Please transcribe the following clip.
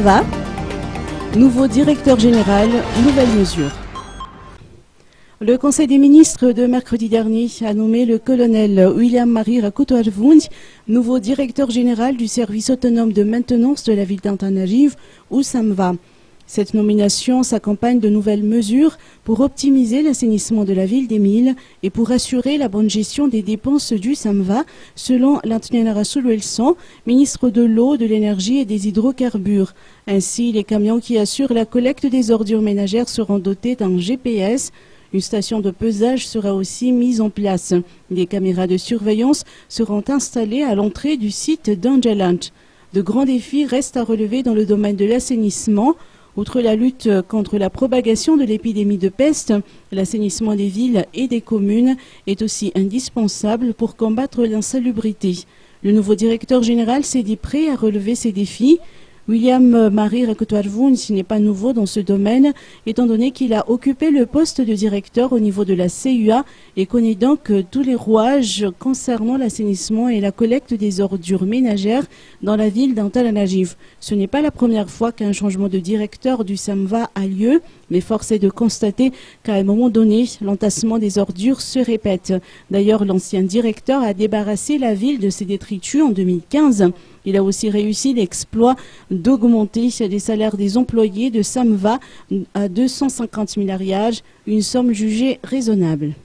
SAMVA, nouveau directeur général, nouvelles mesures. Le Conseil des ministres de mercredi dernier a nommé le colonel William Marie Rakotoarvund, nouveau directeur général du service autonome de maintenance de la ville d'Antananarivo, ou SAMVA. Cette nomination s'accompagne de nouvelles mesures pour optimiser l'assainissement de la ville d'Emile et pour assurer la bonne gestion des dépenses du SAMVA, selon Lantinara Sulwelson, ministre de l'eau, de l'énergie et des hydrocarbures. Ainsi, les camions qui assurent la collecte des ordures ménagères seront dotés d'un GPS. Une station de pesage sera aussi mise en place. Des caméras de surveillance seront installées à l'entrée du site d'Angelant. De grands défis restent à relever dans le domaine de l'assainissement. Outre la lutte contre la propagation de l'épidémie de peste, l'assainissement des villes et des communes est aussi indispensable pour combattre l'insalubrité. Le nouveau directeur général s'est dit prêt à relever ces défis. William Marie Rakotoarvund n'est pas nouveau dans ce domaine, étant donné qu'il a occupé le poste de directeur au niveau de la CUA et connaît donc tous les rouages concernant l'assainissement et la collecte des ordures ménagères dans la ville d'Antananarivo. Ce n'est pas la première fois qu'un changement de directeur du SAMVA a lieu, mais force est de constater qu'à un moment donné, l'entassement des ordures se répète. D'ailleurs, l'ancien directeur a débarrassé la ville de ses détritus en 2015. Il a aussi réussi l'exploit d'augmenter les salaires des employés de SAMVA à 250 000 ariages, une somme jugée raisonnable.